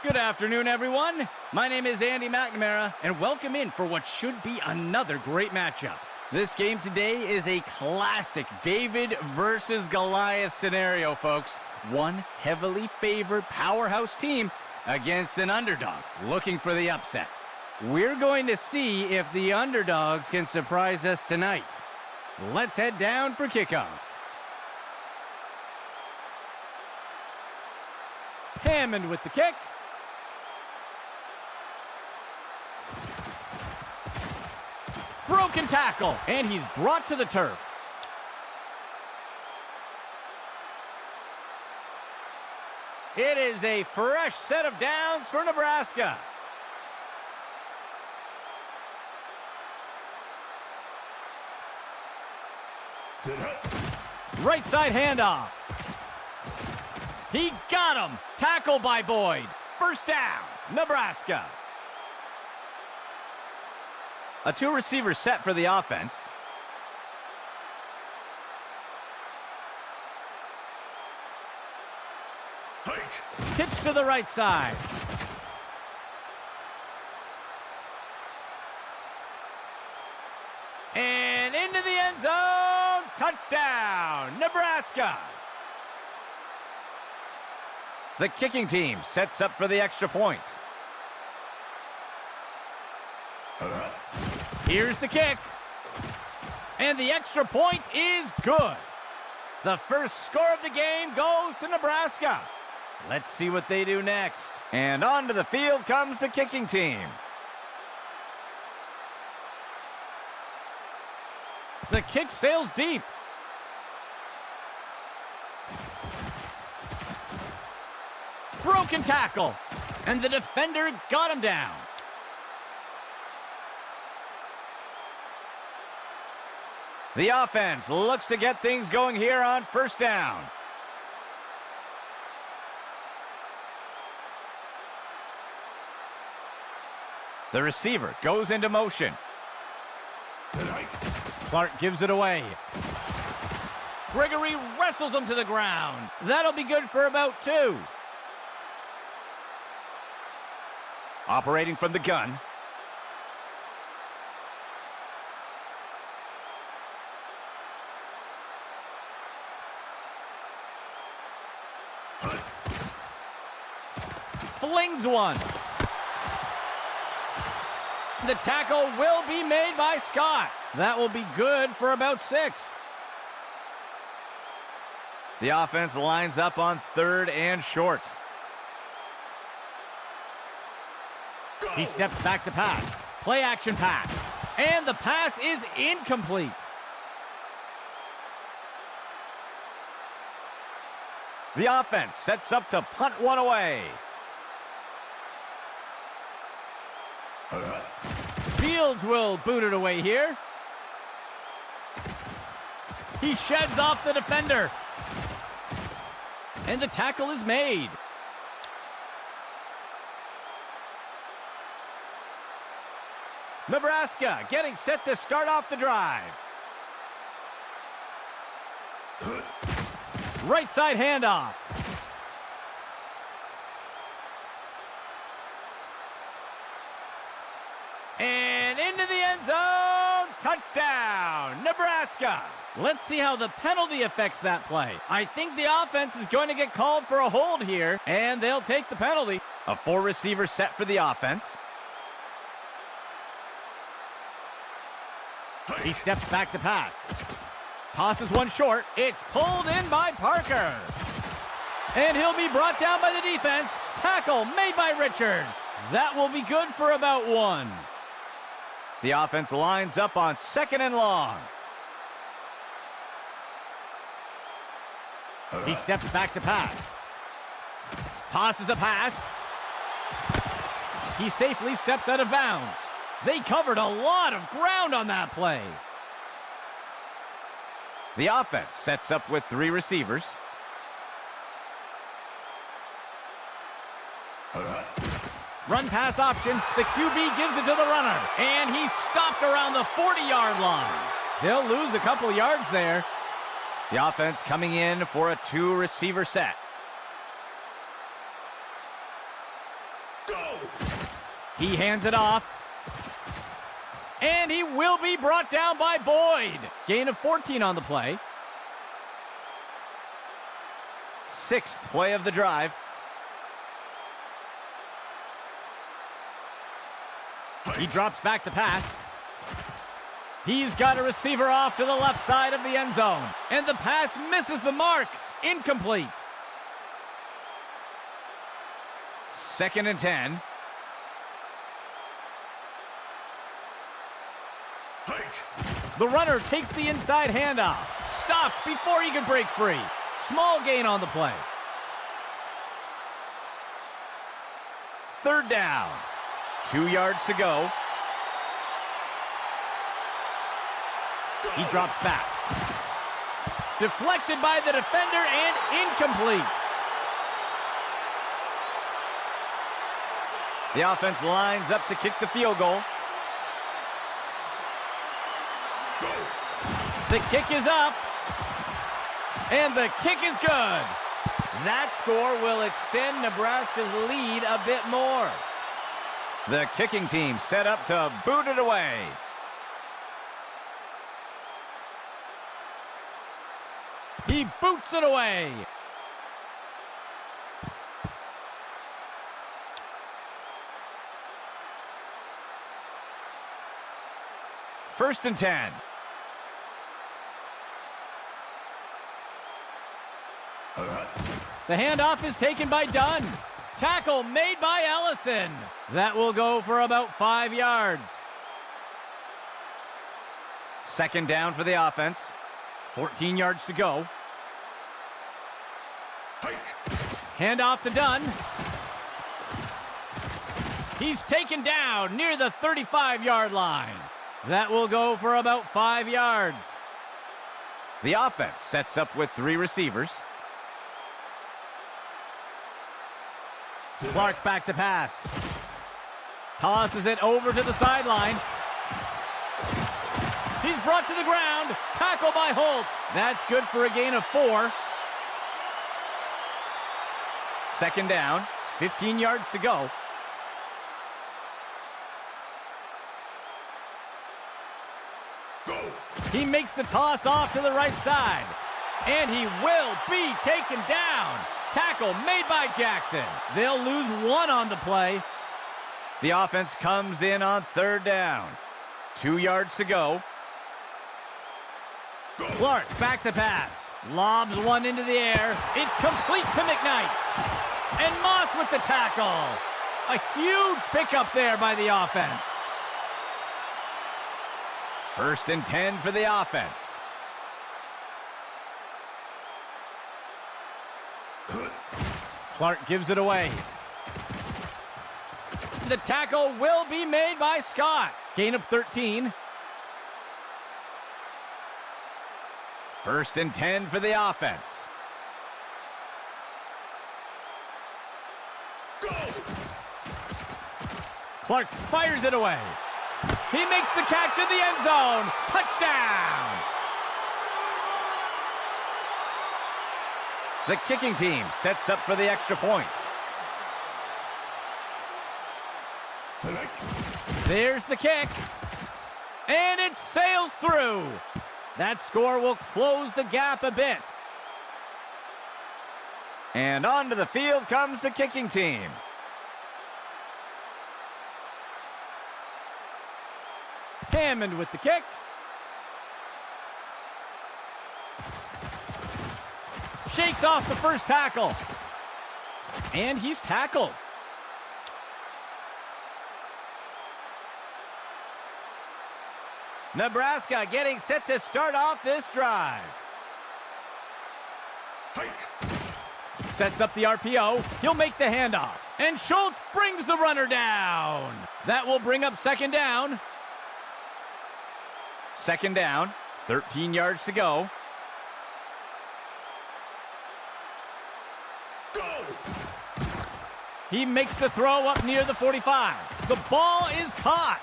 Good afternoon, everyone. My name is Andy McNamara, and welcome in for what should be another great matchup. This game today is a classic David versus Goliath scenario, folks. One heavily favored powerhouse team against an underdog looking for the upset. We're going to see if the underdogs can surprise us tonight. Let's head down for kickoff. Hammond with the kick. Broken tackle, and he's brought to the turf. It is a fresh set of downs for Nebraska. Right side handoff. He got him. Tackle by Boyd. First down, Nebraska. A two-receiver set for the offense. Pitch to the right side. And into the end zone. Touchdown, Nebraska. The kicking team sets up for the extra point. Here's the kick. And the extra point is good. The first score of the game goes to Nebraska. Let's see what they do next. And onto the field comes the kicking team. The kick sails deep. Broken tackle. And the defender got him down. The offense looks to get things going here on first down. The receiver goes into motion. Clark gives it away. Gregory wrestles him to the ground. That'll be good for about 2. Operating from the gun. Flings one. The tackle will be made by Scott. That will be good for about 6. The offense lines up on 3rd and short. He steps back to pass. Play action pass. And the pass is incomplete. The offense sets up to punt one away. Fields will boot it away here. He sheds off the defender. And the tackle is made. Nebraska getting set to start off the drive. Right side handoff. And into the end zone. Touchdown, Nebraska. Let's see how the penalty affects that play. I think the offense is going to get called for a hold here, and they'll take the penalty. A 4-receiver set for the offense. He steps back to pass. Tosses one short. It's pulled in by Parker. And he'll be brought down by the defense. Tackle made by Richards. That will be good for about 1. The offense lines up on 2nd and long. He steps back to pass. Tosses a pass. He safely steps out of bounds. They covered a lot of ground on that play. The offense sets up with 3 receivers. Run pass option. The QB gives it to the runner. And he's stopped around the 40-yard line. They'll lose a couple yards there. The offense coming in for a 2-receiver set. He hands it off. And he will be brought down by Boyd. Gain of 14 on the play. 6th play of the drive. He drops back to pass. He's got a receiver off to the left side of the end zone. And the pass misses the mark. Incomplete. 2nd and 10. The runner takes the inside handoff. Stopped before he could break free. Small gain on the play. 3rd down. 2 yards to go. He drops back. Deflected by the defender and incomplete. The offense lines up to kick the field goal. The kick is up. And the kick is good. That score will extend Nebraska's lead a bit more. The kicking team set up to boot it away. He boots it away. First and 10. The handoff is taken by Dunn. Tackle made by Ellison. That will go for about 5 yards. 2nd down for the offense. 14 yards to go. Handoff to Dunn. He's taken down near the 35-yard line. That will go for about 5 yards. The offense sets up with 3 receivers. Clark back to pass. Tosses it over to the sideline. He's brought to the ground. Tackle by Holt. That's good for a gain of 4. 2nd down. 15 yards to go. He makes the toss off to the right side. And he will be taken down. Tackle made by Jackson. They'll lose 1 on the play. The offense comes in on 3rd down. 2 yards to go. Clark back to pass. Lobs one into the air. It's complete to McKnight. And Moss with the tackle. A huge pickup there by the offense. 1st and 10 for the offense. Clark gives it away. The tackle will be made by Scott. Gain of 13. 1st and 10 for the offense. Clark fires it away. He makes the catch in the end zone. Touchdown! The kicking team sets up for the extra point. There's the kick. And it sails through. That score will close the gap a bit. And onto the field comes the kicking team. Hammond with the kick. Shakes off the first tackle. And he's tackled. Nebraska getting set to start off this drive. Sets up the RPO. He'll make the handoff. And Schultz brings the runner down. That will bring up 2nd down. 2nd down. 13 yards to go. He makes the throw up near the 45. The ball is caught.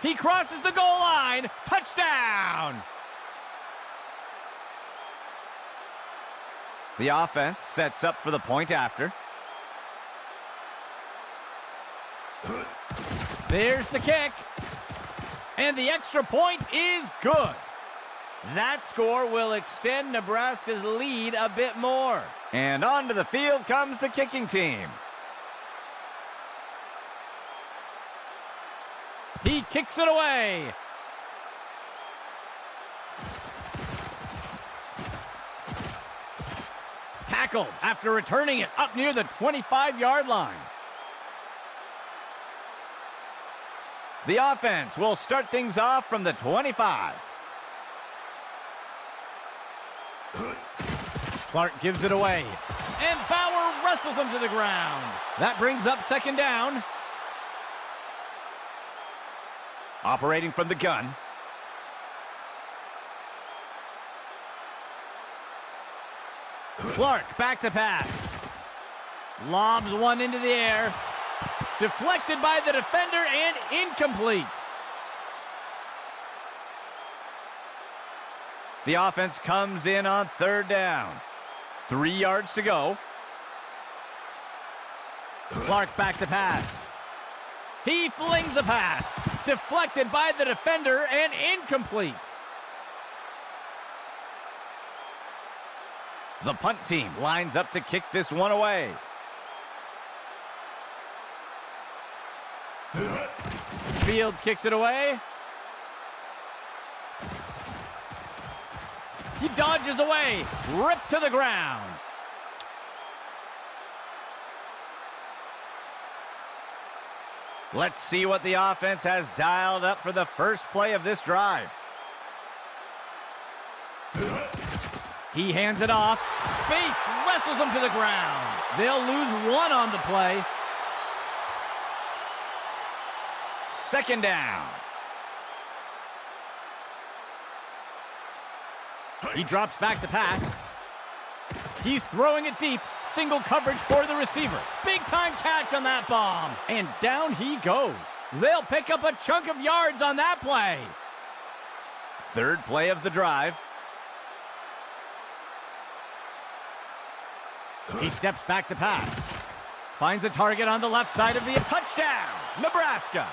He crosses the goal line. Touchdown! The offense sets up for the point after. There's the kick. And the extra point is good. That score will extend Nebraska's lead a bit more. And onto the field comes the kicking team. He kicks it away. Tackled after returning it up near the 25-yard line. The offense will start things off from the 25. Clark gives it away. And Bauer wrestles him to the ground. That brings up second down. Operating from the gun. Clark back to pass. Lobs one into the air. Deflected by the defender and incomplete. The offense comes in on third down. 3 yards to go. Clark back to pass. He flings a pass. Deflected by the defender and incomplete. The punt team lines up to kick this one away. Fields kicks it away. He dodges away. Ripped to the ground. Let's see what the offense has dialed up for the first play of this drive. He hands it off. Bates wrestles him to the ground. They'll lose one on the play. Second down. He drops back to pass. He's throwing it deep. Single coverage for the receiver. Big time catch on that bomb. And down he goes. They'll pick up a chunk of yards on that play. Third play of the drive. He steps back to pass. Finds a target on the left side of the touchdown. Nebraska.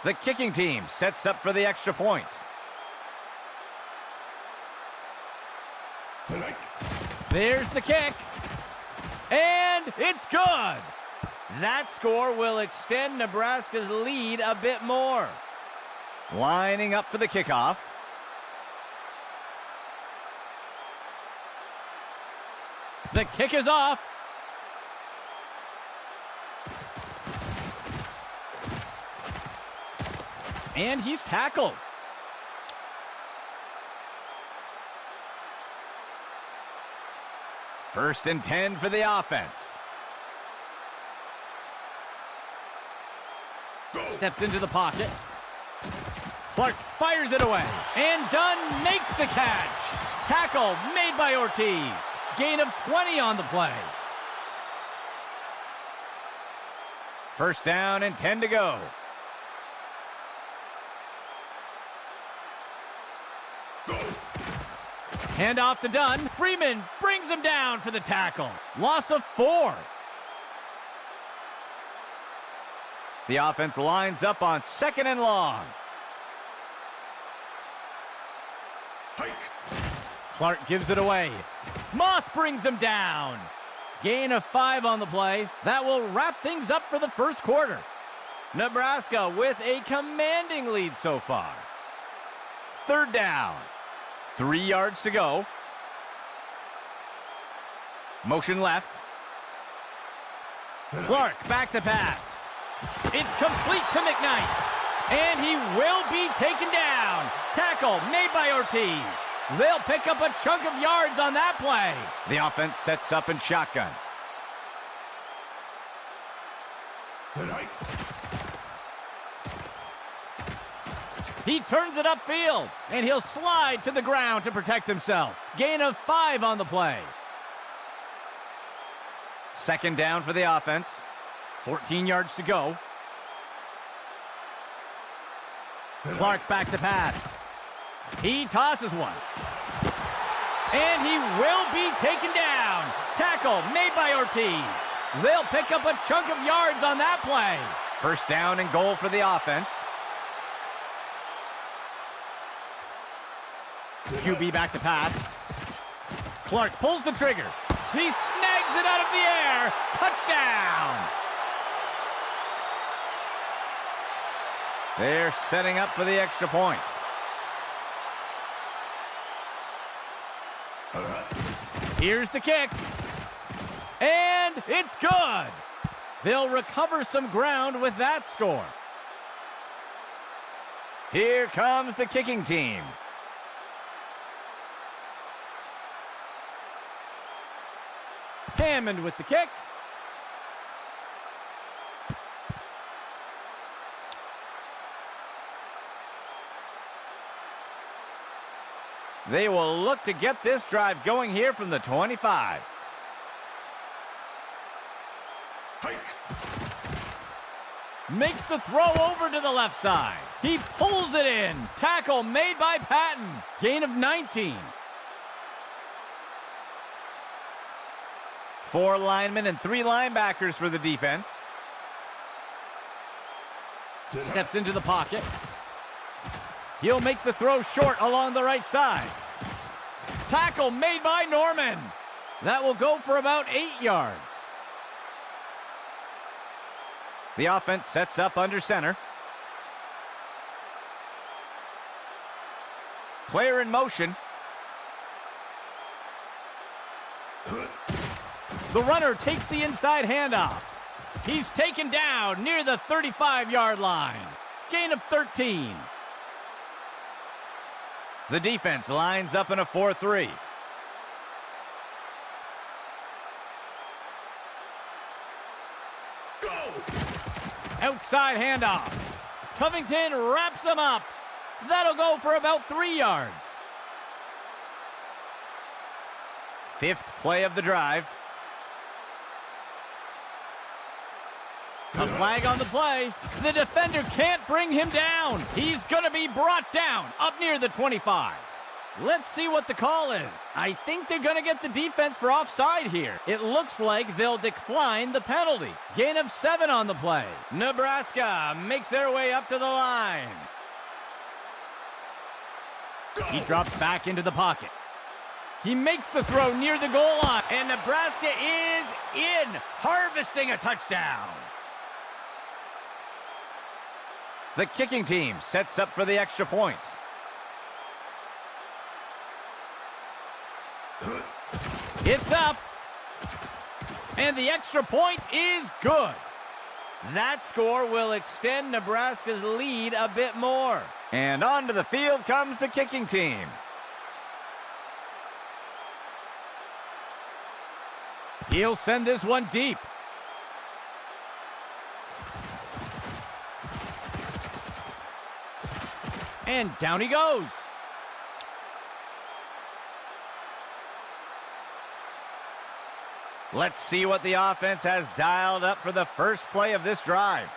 The kicking team sets up for the extra point. There's the kick. And it's good. That score will extend Nebraska's lead a bit more. Lining up for the kickoff. The kick is off. And he's tackled. First and 10 for the offense. Steps into the pocket. Clark fires it away. And Dunn makes the catch. Tackle made by Ortiz. Gain of 20 on the play. First down and 10 to go. Handoff to Dunn. Freeman brings him down for the tackle. Loss of 4. The offense lines up on second and long. Clark gives it away. Moss brings him down. Gain of 5 on the play. That will wrap things up for the first quarter. Nebraska with a commanding lead so far. Third down. 3 yards to go. Motion left. Clark back to pass. It's complete to McKnight. And he will be taken down. Tackle made by Ortiz. They'll pick up a chunk of yards on that play. The offense sets up in shotgun. He turns it upfield, and he'll slide to the ground to protect himself. Gain of 5 on the play. Second down for the offense. 14 yards to go. Clark back to pass. He tosses one. And he will be taken down. Tackle made by Ortiz. They'll pick up a chunk of yards on that play. First down and goal for the offense. QB back to pass. Clark pulls the trigger. He snags it out of the air. Touchdown! They're setting up for the extra point. Here's the kick. And it's good. They'll recover some ground with that score. Here comes the kicking team. Hammond with the kick. They will look to get this drive going here from the 25. Hike. Makes the throw over to the left side. He pulls it in. Tackle made by Patton. Gain of 19. 4 linemen and 3 linebackers for the defense. Steps into the pocket. He'll make the throw short along the right side. Tackle made by Norman. That will go for about 8 yards. The offense sets up under center. Player in motion. The runner takes the inside handoff. He's taken down near the 35-yard line. Gain of 13. The defense lines up in a 4-3. Go! Outside handoff. Covington wraps him up. That'll go for about 3 yards. 5th play of the drive. A flag on the play. The defender can't bring him down. He's going to be brought down up near the 25. Let's see what the call is. I think they're going to get the defense for offside here. It looks like they'll decline the penalty. Gain of 7 on the play. Nebraska makes their way up to the line. He drops back into the pocket. He makes the throw near the goal line. And Nebraska is in, harvesting a touchdown. The kicking team sets up for the extra point. It's up. And the extra point is good. That score will extend Nebraska's lead a bit more. And onto the field comes the kicking team. He'll send this one deep. And down he goes. Let's see what the offense has dialed up for the first play of this drive.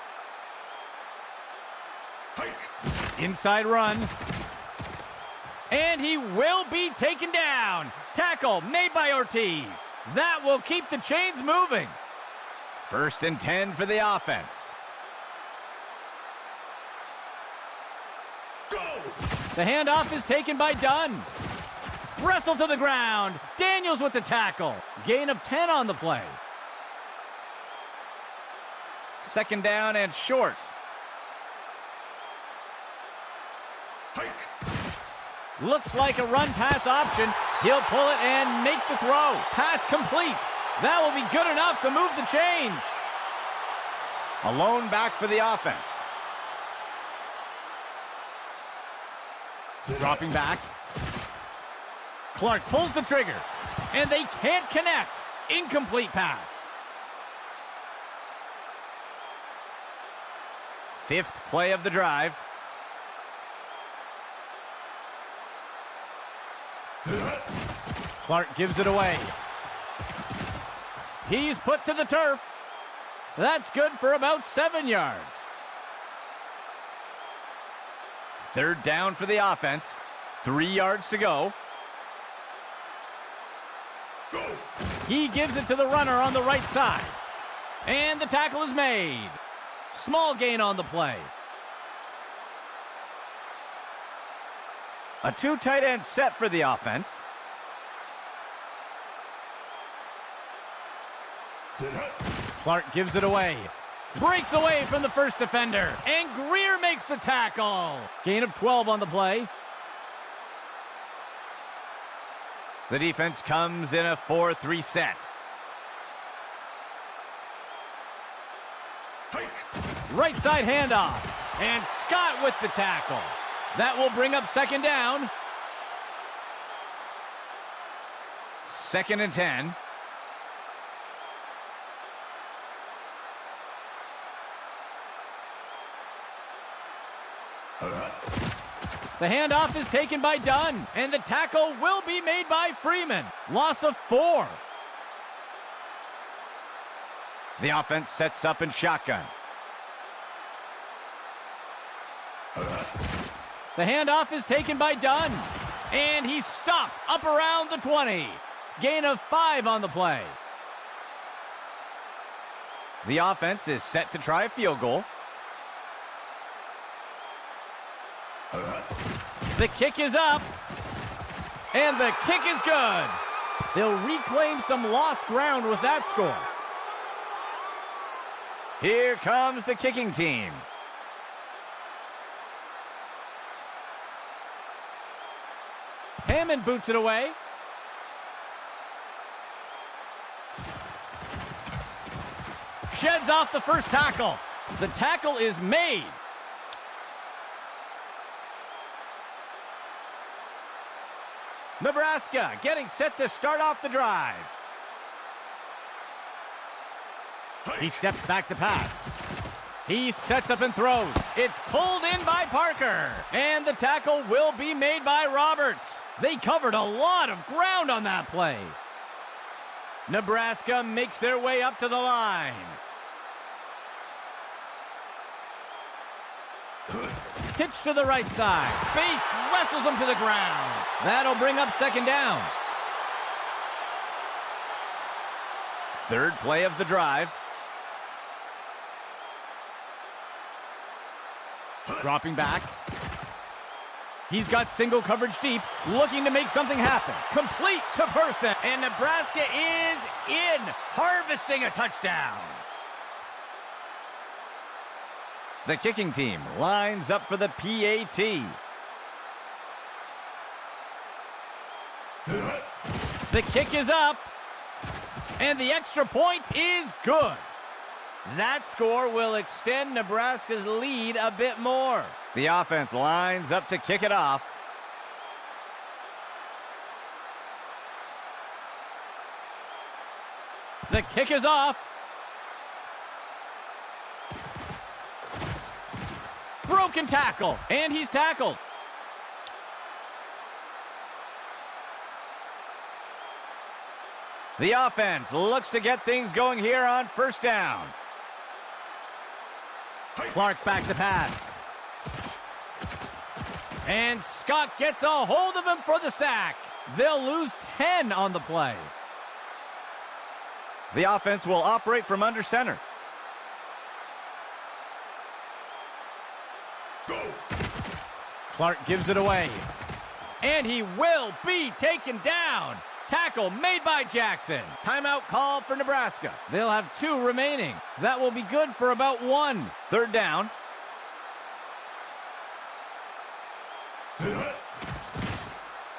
Hike. Inside run. And he will be taken down. Tackle made by Ortiz. That will keep the chains moving. 1st and 10 for the offense. The handoff is taken by Dunn. Wrestle to the ground. Daniels with the tackle. Gain of 10 on the play. 2nd down and short. Hike. Looks like a run-pass option. He'll pull it and make the throw. Pass complete. That will be good enough to move the chains. A lone back for the offense. Dropping back. Clark pulls the trigger. And they can't connect. Incomplete pass. 5th play of the drive. Clark gives it away. He's put to the turf. That's good for about 7 yards. 3rd down for the offense. 3 yards to go. He gives it to the runner on the right side. And the tackle is made. Small gain on the play. A 2 tight end set for the offense. Clark gives it away. Breaks away from the first defender. And Greer makes the tackle. Gain of 12 on the play. The defense comes in a 4-3 set. Right side handoff. And Scott with the tackle. That will bring up second down. 2nd and 10. The handoff is taken by Dunn, and the tackle will be made by Freeman. Loss of 4. The offense sets up in shotgun. The handoff is taken by Dunn, and he's stopped up around the 20. Gain of 5 on the play. The offense is set to try a field goal. The kick is up, and the kick is good. They'll reclaim some lost ground with that score. Here comes the kicking team. Hammond boots it away. Sheds off the first tackle. The tackle is made. Nebraska getting set to start off the drive. He steps back to pass. He sets up and throws. It's pulled in by Parker. And the tackle will be made by Roberts. They covered a lot of ground on that play. Nebraska makes their way up to the line. Pitch to the right side. Bates wrestles him to the ground. That'll bring up second down. 3rd play of the drive. Dropping back. He's got single coverage deep, looking to make something happen. Complete to Person, and Nebraska is in, harvesting a touchdown. The kicking team lines up for the PAT. The kick is up, and the extra point is good. That score will extend Nebraska's lead a bit more. The offense lines up to kick it off. The kick is off. Broken tackle, and he's tackled. The offense looks to get things going here on first down. Clark back to pass. And Scott gets a hold of him for the sack. They'll lose 10 on the play. The offense will operate from under center. Clark gives it away. And he will be taken down. Tackle made by Jackson. Timeout called for Nebraska. They'll have 2 remaining. That will be good for about 1. 3rd down.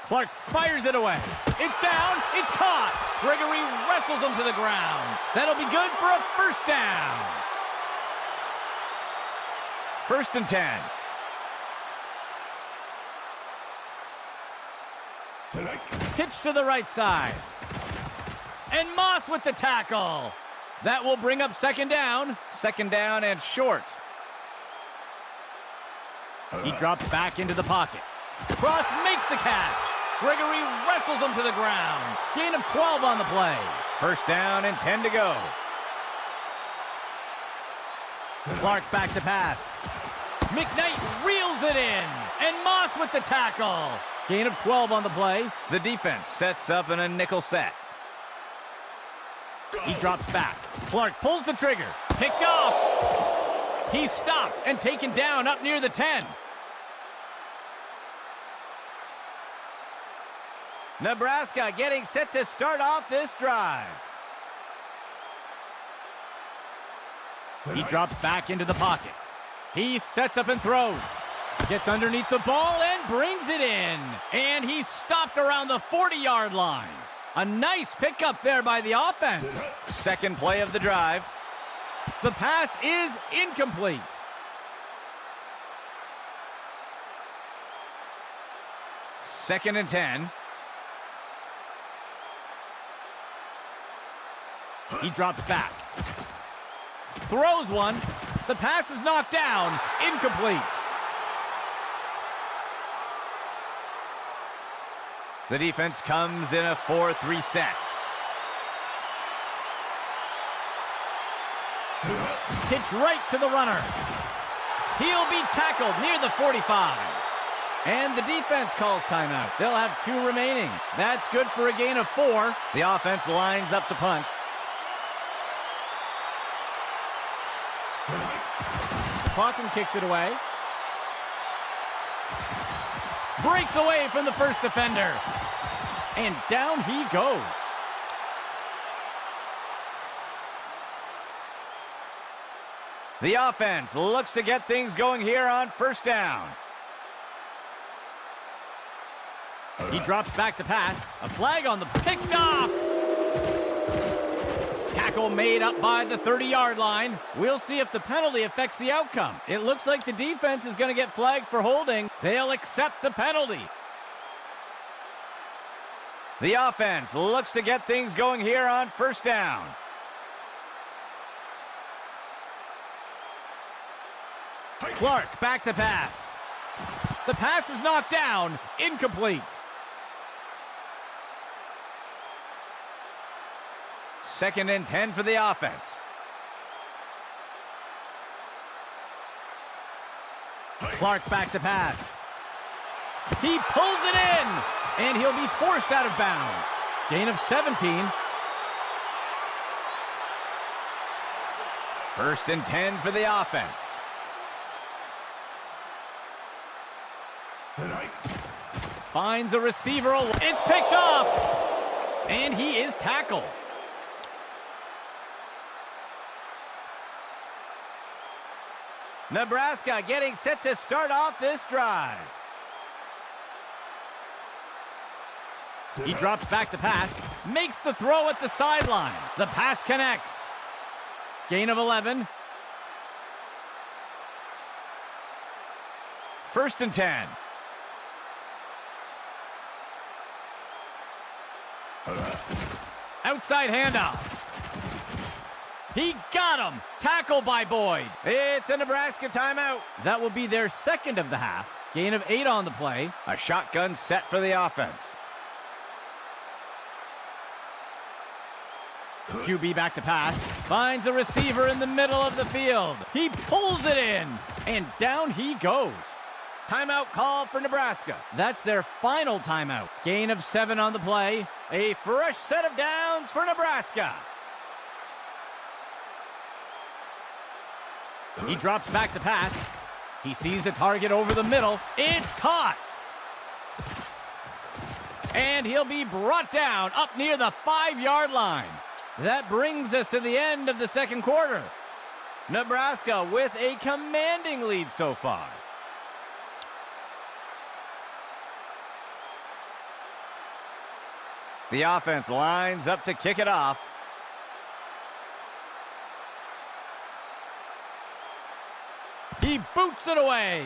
Clark fires it away. It's down. It's caught. Gregory wrestles him to the ground. That'll be good for a first down. 1st and 10. Pitch to the right side. And Moss with the tackle. That will bring up second down. 2nd down and short. He drops back into the pocket. Cross makes the catch. Gregory wrestles him to the ground. Gain of 12 on the play. 1st down and 10 to go. Clark back to pass. McKnight reels it in. And Moss with the tackle. Gain of 12 on the play. The defense sets up in a nickel set. He drops back. Clark pulls the trigger. Picked off. He's stopped and taken down up near the 10. Nebraska getting set to start off this drive. He drops back into the pocket. He sets up and throws. Gets underneath the ball and brings it in. And he's stopped around the 40-yard line. A nice pickup there by the offense. Second play of the drive. The pass is incomplete. Second and 10. He drops back. Throws one. The pass is knocked down. Incomplete. The defense comes in a 4-3 set. Pitch right to the runner. He'll be tackled near the 45. And the defense calls timeout. They'll have 2 remaining. That's good for a gain of 4. The offense lines up to punt. Hawkins kicks it away. Breaks away from the first defender. And down he goes. The offense looks to get things going here on first down. He drops back to pass. A flag on the picked off. Tackle made up by the 30-yard line. We'll see if the penalty affects the outcome. It looks like the defense is going to get flagged for holding. They'll accept the penalty. The offense looks to get things going here on first down. Clark back to pass. The pass is knocked down. Incomplete. Second and 10 for the offense. Clark back to pass. He pulls it in, and he'll be forced out of bounds. Gain of 17. First and 10 for the offense. Finds a receiver. It's picked off, and he is tackled. Nebraska getting set to start off this drive. He drops back to pass, makes the throw at the sideline. The pass connects. Gain of 11. First and 10. Outside handoff. He got him. Tackle by Boyd. It's a Nebraska timeout. That will be their second of the half. Gain of 8 on the play. A shotgun set for the offense. QB back to pass. Finds a receiver in the middle of the field. He pulls it in. And down he goes. Timeout call for Nebraska. That's their final timeout. Gain of 7 on the play. A fresh set of downs for Nebraska. He drops back to pass. He sees a target over the middle. It's caught. And he'll be brought down up near the 5-yard line. That brings us to the end of the second quarter. Nebraska with a commanding lead so far. The offense lines up to kick it off. He boots it away.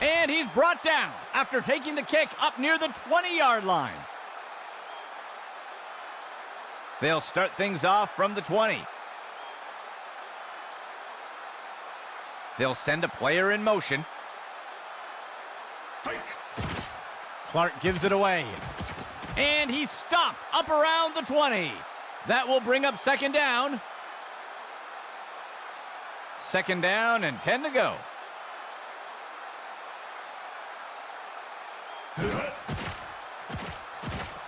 And he's brought down after taking the kick up near the 20-yard line. They'll start things off from the 20. They'll send a player in motion. Clark gives it away. And he's stopped up around the 20. That will bring up second down. Second down and 10 to go.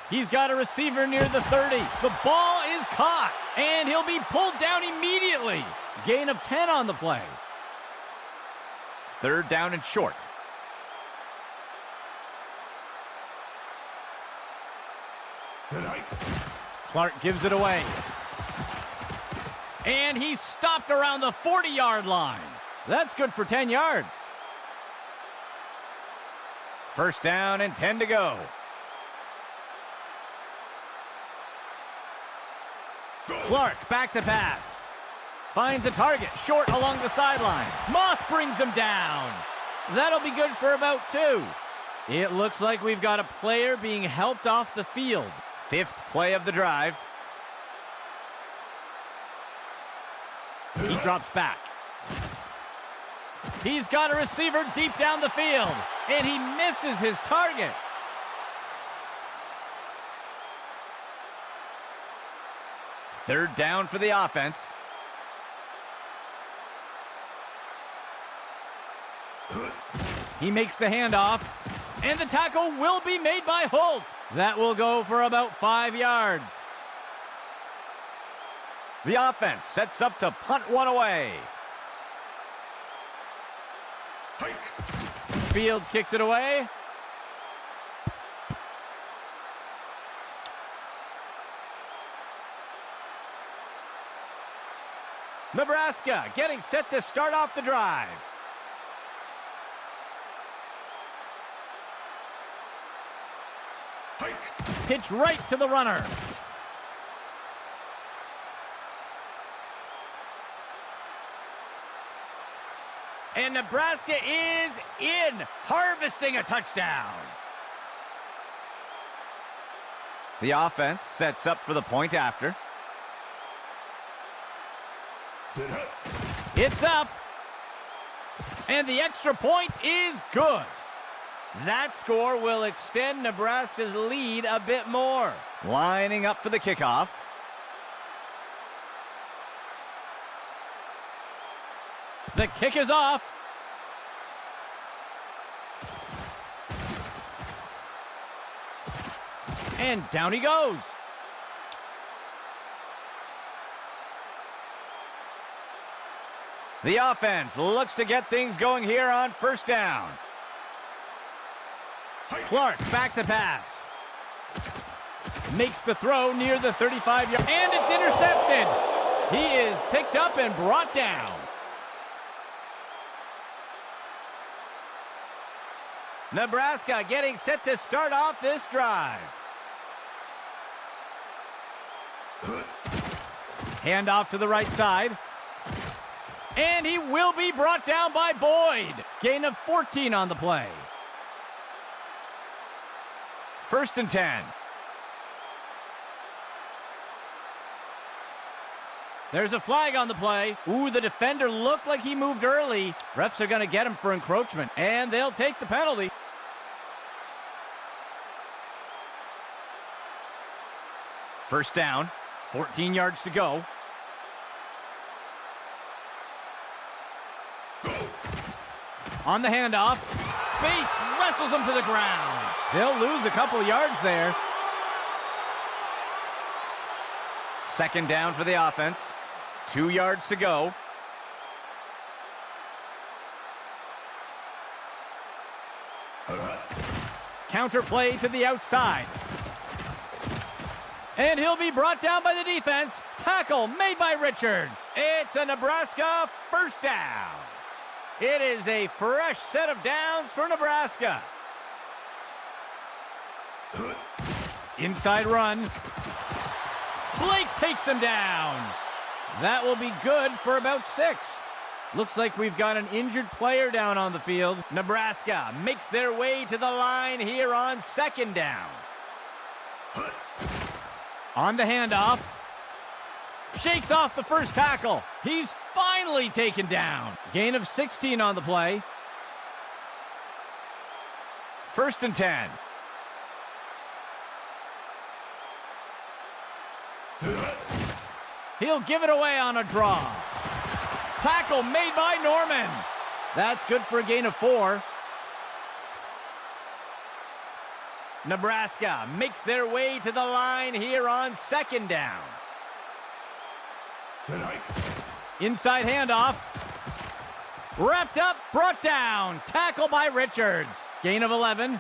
He's got a receiver near the 30. The ball is caught, and he'll be pulled down immediately. Gain of 10 on the play. Third down and short. Clark gives it away. And he's stopped around the 40-yard line. That's good for 10 yards. First down and 10 to go. Clark back to pass. Finds a target short along the sideline. Moss brings him down. That'll be good for about 2. It looks like we've got a player being helped off the field. Fifth play of the drive. He drops back. He's got a receiver deep down the field, and he misses his target. Third down for the offense. He makes the handoff, and the tackle will be made by Holt. That will go for about 5 yards. The offense sets up to punt one away. Fields kicks it away. Nebraska getting set to start off the drive. Pitch right to the runner. And Nebraska is in, harvesting a touchdown. The offense sets up for the point after. It's up. And the extra point is good. That score will extend Nebraska's lead a bit more. Lining up for the kickoff. The kick is off. And down he goes. The offense looks to get things going here on first down. Clark back to pass. Makes the throw near the 35-yard. And it's intercepted. He is picked up and brought down. Nebraska getting set to start off this drive. Hand off to the right side. And he will be brought down by Boyd. Gain of 14 on the play. First and 10. There's a flag on the play. Ooh, the defender looked like he moved early. Refs are going to get him for encroachment, and they'll take the penalty. First down, 14 yards to go. On the handoff, Bates wrestles him to the ground. They'll lose a couple yards there. Second down for the offense. 2 yards to go. Counter play to the outside. And he'll be brought down by the defense. Tackle made by Richards. It's a Nebraska first down. It is a fresh set of downs for Nebraska. Inside run. Blake takes him down. That will be good for about 6. Looks like we've got an injured player down on the field. Nebraska makes their way to the line here on second down. On the handoff. Shakes off the first tackle. He's finally taken down. Gain of 16 on the play. First and 10. He'll give it away on a draw. Tackle made by Norman. That's good for a gain of 4. Nebraska makes their way to the line here on 2nd down. Inside handoff. Wrapped up, brought down. Tackle by Richards. Gain of 11.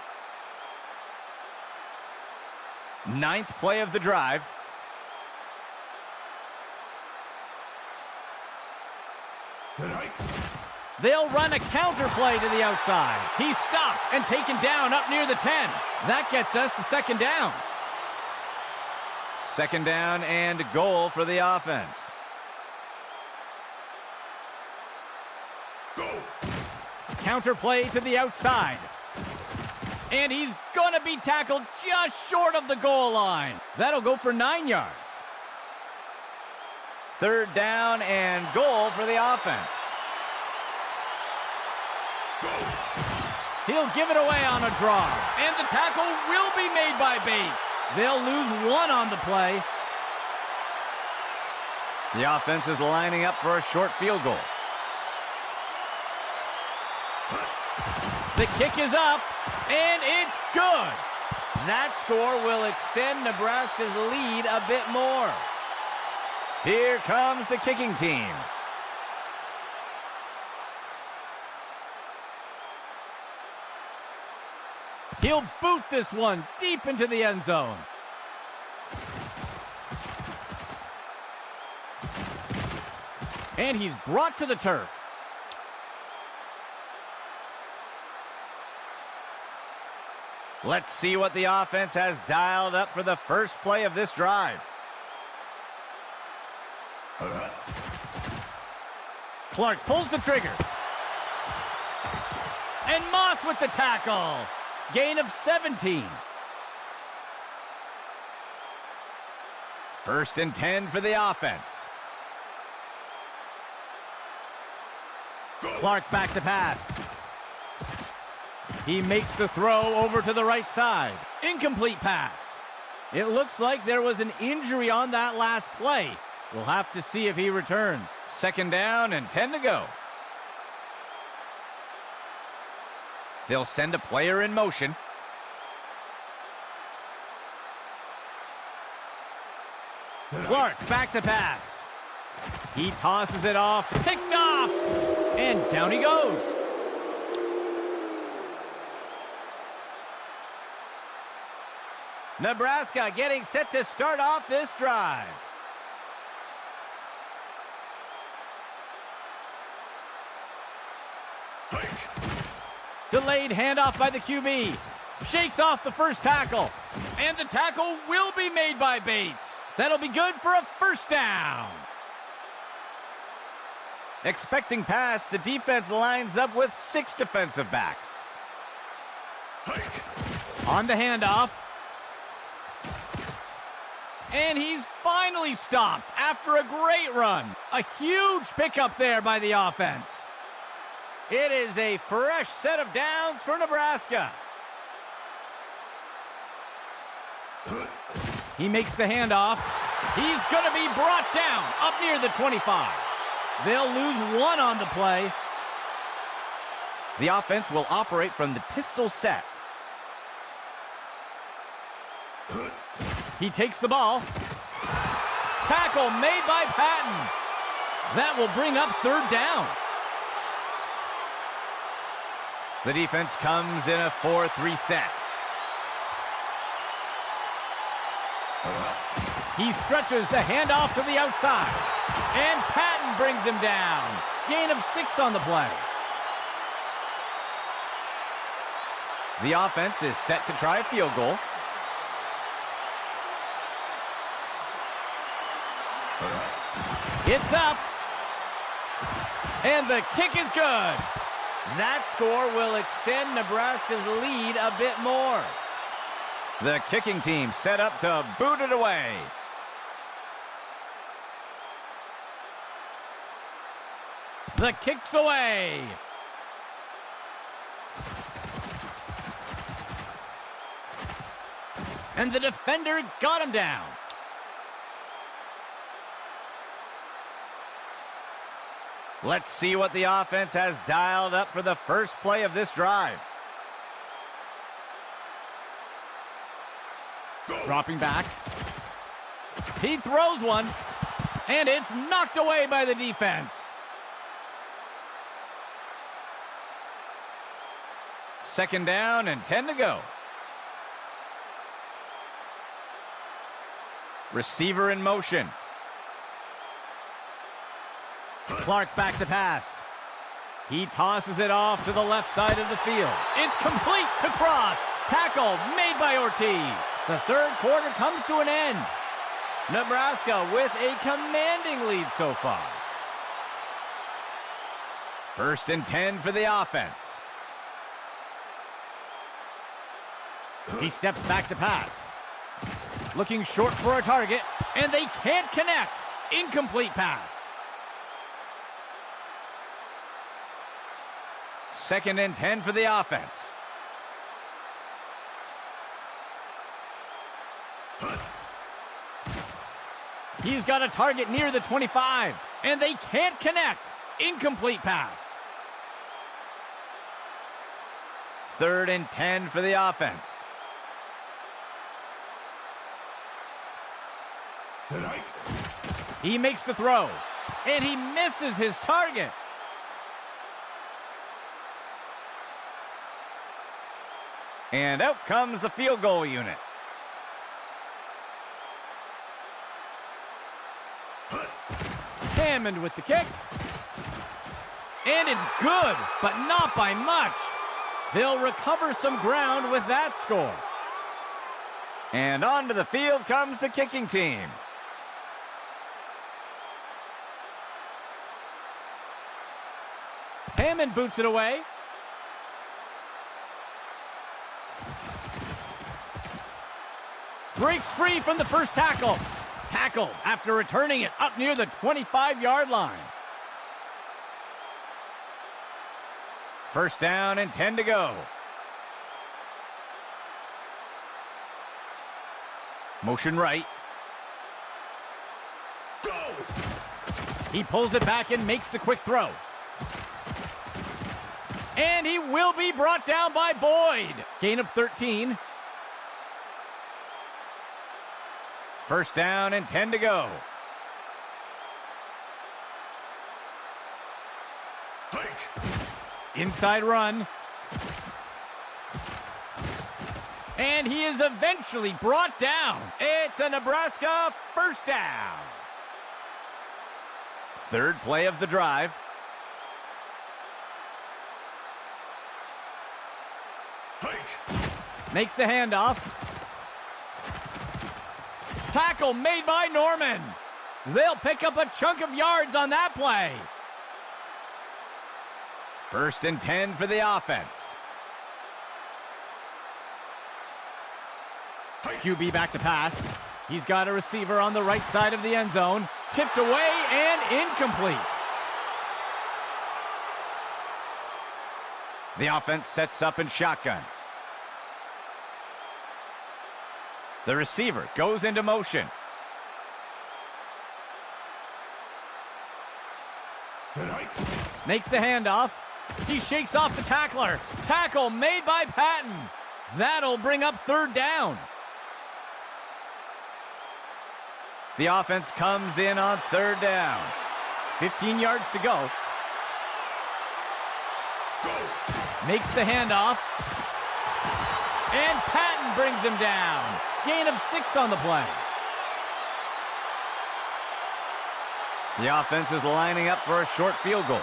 9th play of the drive. They'll run a counter play to the outside. He's stopped and taken down up near the 10. That gets us to 2nd down. 2nd down and goal for the offense. Go. Counter play to the outside. And he's gonna be tackled just short of the goal line. That'll go for 9 yards. 3rd down and goal for the offense. He'll give it away on a draw. And the tackle will be made by Bates. They'll lose 1 on the play. The offense is lining up for a short field goal. The kick is up, and it's good. That score will extend Nebraska's lead a bit more. Here comes the kicking team. He'll boot this one deep into the end zone. And he's brought to the turf. Let's see what the offense has dialed up for the first play of this drive. Clark pulls the trigger. And Moss with the tackle. Gain of 17. 1st and 10 for the offense. Clark back to pass. He makes the throw over to the right side. Incomplete pass. It looks like there was an injury on that last play. We'll have to see if he returns. 2nd down and 10 to go. They'll send a player in motion. Clark back to pass. He tosses it off, picked off, and down he goes. Nebraska getting set to start off this drive. Delayed handoff by the QB. Shakes off the first tackle. And the tackle will be made by Bates. That'll be good for a 1st down. Expecting pass, the defense lines up with 6 defensive backs. On the handoff. And he's finally stopped after a great run. A huge pickup there by the offense. It is a fresh set of downs for Nebraska. He makes the handoff. He's going to be brought down up near the 25. They'll lose 1 on the play. The offense will operate from the pistol set. He takes the ball. Tackle made by Patton. That will bring up 3rd down. The defense comes in a 4-3 set. He stretches the handoff to the outside. And Patton brings him down. Gain of 6 on the play. The offense is set to try a field goal. It's up. And the kick is good. That score will extend Nebraska's lead a bit more. The kicking team set up to boot it away. The kick's away. And the defender got him down. Let's see what the offense has dialed up for the first play of this drive. Dropping back. He throws one, and it's knocked away by the defense. Second down and 10 to go. Receiver in motion. Clark back to pass. He tosses it off to the left side of the field. It's complete to Cross. Tackle made by Ortiz. The third quarter comes to an end. Nebraska with a commanding lead so far. First and 10 for the offense. He steps back to pass. Looking short for a target, and they can't connect. Incomplete pass. Second and 10 for the offense. He's got a target near the 25, and they can't connect. Incomplete pass. Third and 10 for the offense. He makes the throw, and he misses his target. And out comes the field goal unit. Hammond with the kick. And it's good, but not by much. They'll recover some ground with that score. And onto the field comes the kicking team. Hammond boots it away. Breaks free from the first tackle. Tackled after returning it up near the 25-yard line. First down and 10 to go. Motion right. Go! He pulls it back and makes the quick throw. And he will be brought down by Boyd. Gain of 13. First down and 10 to go. Inside run. And he is eventually brought down. It's a Nebraska first down. Third play of the drive. Makes the handoff. Tackle made by Norman. They'll pick up a chunk of yards on that play. First and 10 for the offense. QB back to pass. He's got a receiver on the right side of the end zone. Tipped away and incomplete. The offense sets up in shotgun. The receiver goes into motion. Makes the handoff. He shakes off the tackler. Tackle made by Patton. That'll bring up third down. The offense comes in on third down. 15 yards to go. Makes the handoff. And Patton brings him down. Gain of 6 on the play. The offense is lining up for a short field goal.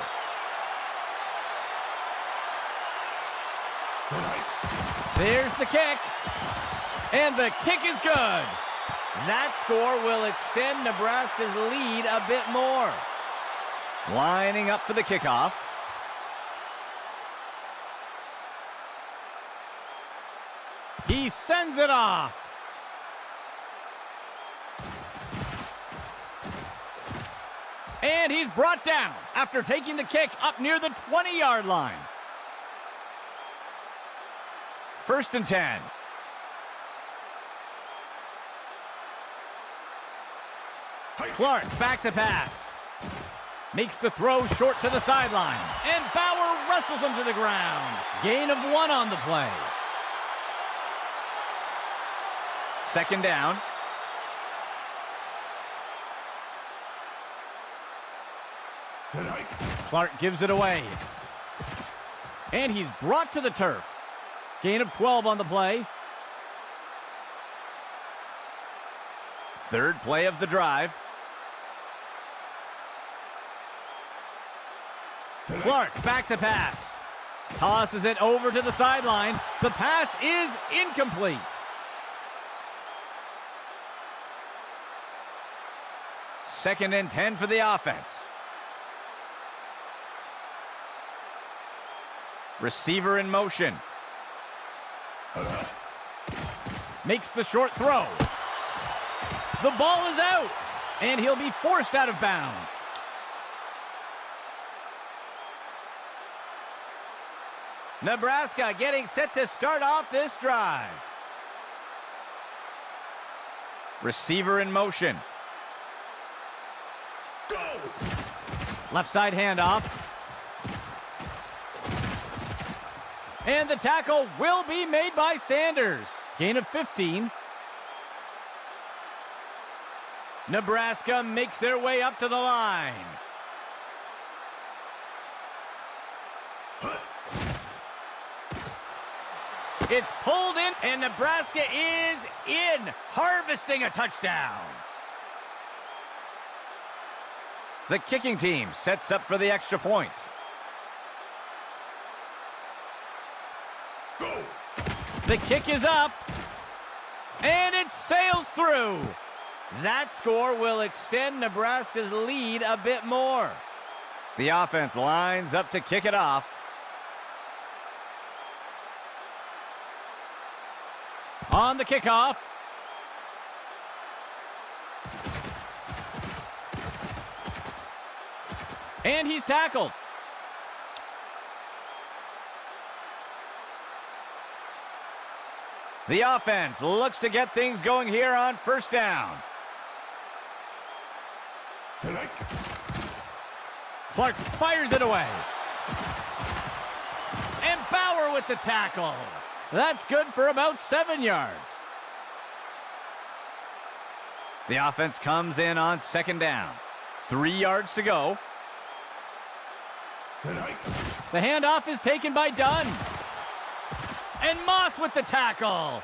There's the kick. And the kick is good. That score will extend Nebraska's lead a bit more. Lining up for the kickoff. He sends it off. And he's brought down after taking the kick up near the 20-yard line. First and 10. Clark back to pass. Makes the throw short to the sideline. And Bauer wrestles him to the ground. Gain of 1 on the play. Second down. Clark gives it away. And he's brought to the turf. Gain of 12 on the play. Third play of the drive. Clark back to pass. Tosses it over to the sideline. The pass is incomplete. Second and 10 for the offense. Receiver in motion. Makes the short throw. The ball is out, and he'll be forced out of bounds. Nebraska getting set to start off this drive. Receiver in motion. Go! Left side handoff. And the tackle will be made by Sanders. Gain of 15. Nebraska makes their way up to the line. It's pulled in, and Nebraska is in, harvesting a touchdown. The kicking team sets up for the extra point. Go. The kick is up, and it sails through. That score will extend Nebraska's lead a bit more. The offense lines up to kick it off. On the kickoff. And he's tackled. The offense looks to get things going here on first down. Clark fires it away. And Bauer with the tackle. That's good for about 7 yards. The offense comes in on second down. 3 yards to go. The handoff is taken by Dunn. And Moss with the tackle.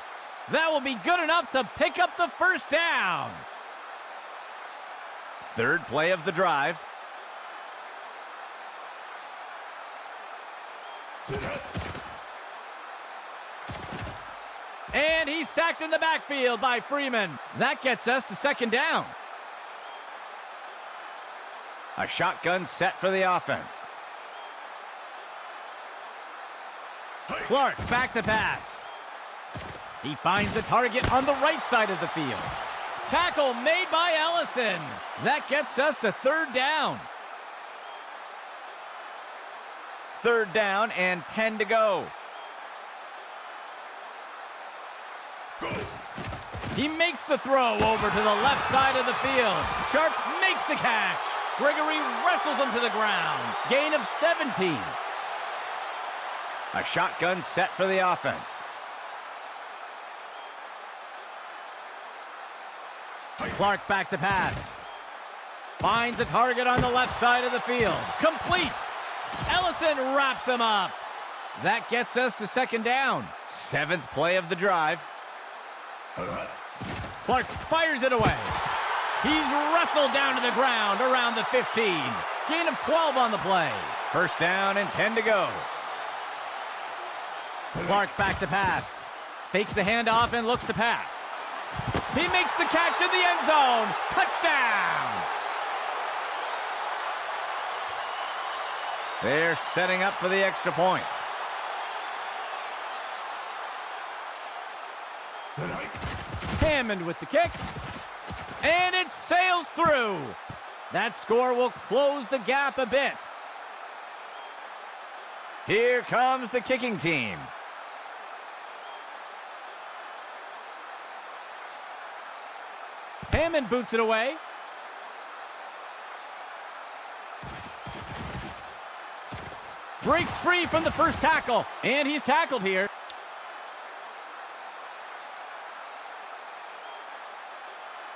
That will be good enough to pick up the first down. Third play of the drive. And he's sacked in the backfield by Freeman. That gets us to second down. A shotgun set for the offense. Clark back to pass. He finds a target on the right side of the field. Tackle made by Ellison. That gets us to third down. Third down and 10 to go. He makes the throw over to the left side of the field. Sharp makes the catch. Gregory wrestles him to the ground. Gain of 17. A shotgun set for the offense. Clark back to pass. Finds a target on the left side of the field. Complete. Ellison wraps him up. That gets us to second down. Seventh play of the drive. Clark fires it away. He's wrestled down to the ground around the 15. Gain of 12 on the play. First down and 10 to go. Clark back to pass. Fakes the handoff and looks to pass. He makes the catch in the end zone. Touchdown! They're setting up for the extra point. Hammond with the kick. And it sails through. That score will close the gap a bit. Here comes the kicking team. Hammond boots it away. breaks free from the first tackle, and he's tackled here.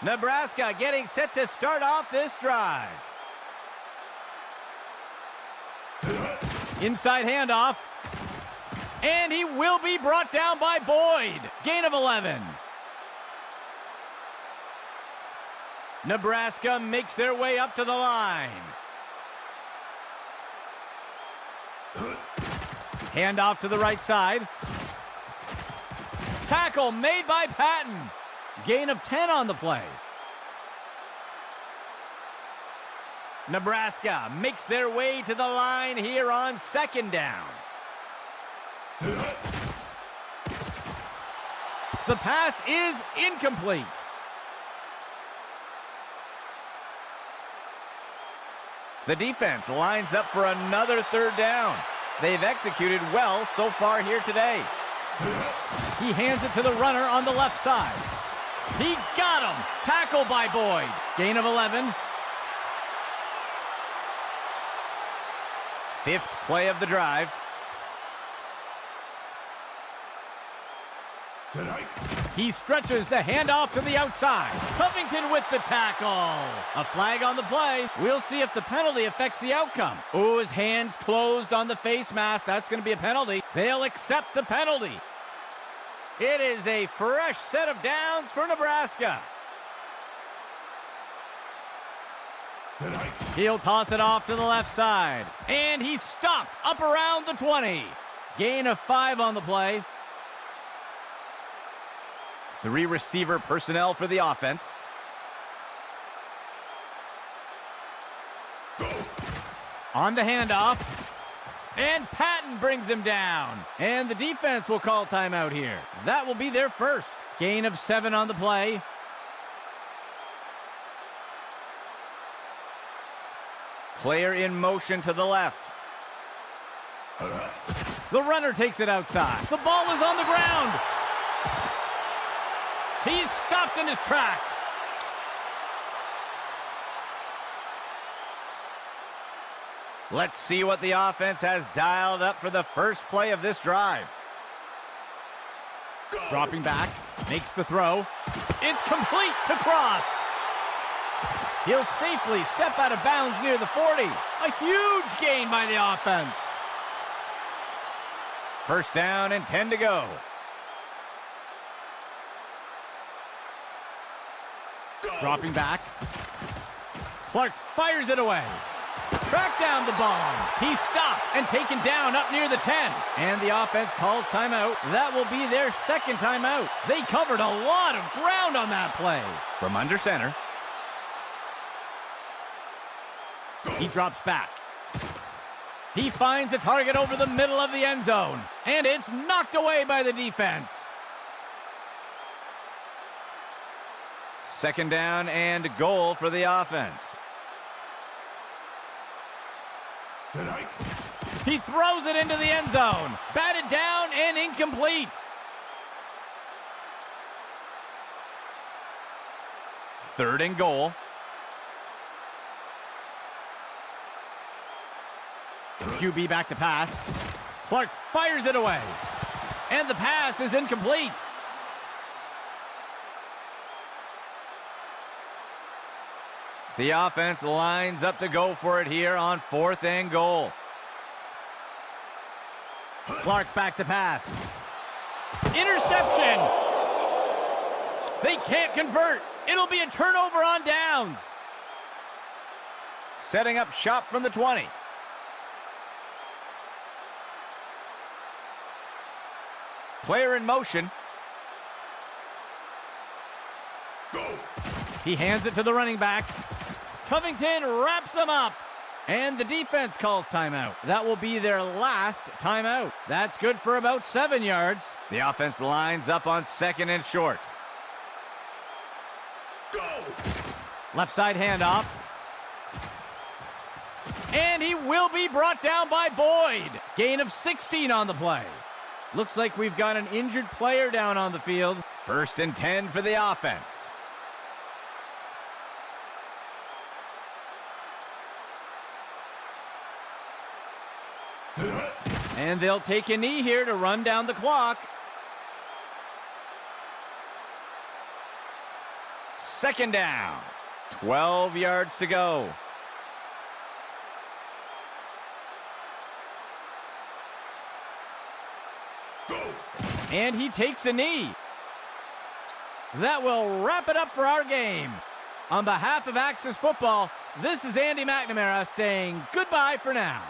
Nebraska getting set to start off this drive. Inside handoff. And he will be brought down by Boyd. Gain of 11. Nebraska makes their way up to the line. Handoff to the right side. Tackle made by Patton. Gain of 10 on the play. Nebraska makes their way to the line here on second down. The pass is incomplete. The defense lines up for another third down. They've executed well so far here today. He hands it to the runner on the left side. He got him. Tackle by Boyd. Gain of 11. Fifth play of the drive. He stretches the handoff to the outside. Covington with the tackle. A flag on the play. We'll see if the penalty affects the outcome. Oh, his hands closed on the face mask. That's going to be a penalty. They'll accept the penalty. It is a fresh set of downs for Nebraska. He'll toss it off to the left side. And he's stopped up around the 20. Gain of 5 on the play. 3 receiver personnel for the offense. On the handoff. And Patton brings him down. And the defense will call timeout here. That will be their first. Gain of 7 on the play. Player in motion to the left. The runner takes it outside. The ball is on the ground. He's stopped in his tracks. Let's see what the offense has dialed up for the first play of this drive. Dropping back, makes the throw. It's complete to Cross. He'll safely step out of bounds near the 40. A huge gain by the offense. First down and 10 to go. Dropping back. Clark fires it away. Track down the bomb. He's stopped and taken down up near the 10. And the offense calls timeout. That will be their second timeout. They covered a lot of ground on that play. From under center. He drops back. He finds a target over the middle of the end zone. And it's knocked away by the defense. Second down and goal for the offense. He throws it into the end zone. Batted down and incomplete. Third and goal. QB back to pass. Clark fires it away. And the pass is incomplete. The offense lines up to go for it here on fourth and goal. Clark back to pass. Interception! They can't convert. It'll be a turnover on downs. Setting up shop from the 20. Player in motion. Go. He hands it to the running back. Covington wraps him up. And the defense calls timeout. That will be their last timeout. That's good for about 7 yards. The offense lines up on second and short. Go. Left side handoff. And he will be brought down by Boyd. Gain of 16 on the play. Looks like we've got an injured player down on the field. First and 10 for the offense. And they'll take a knee here to run down the clock. Second down. 12 yards to go. And he takes a knee. That will wrap it up for our game. On behalf of Axis Football, this is Andy McNamara saying goodbye for now.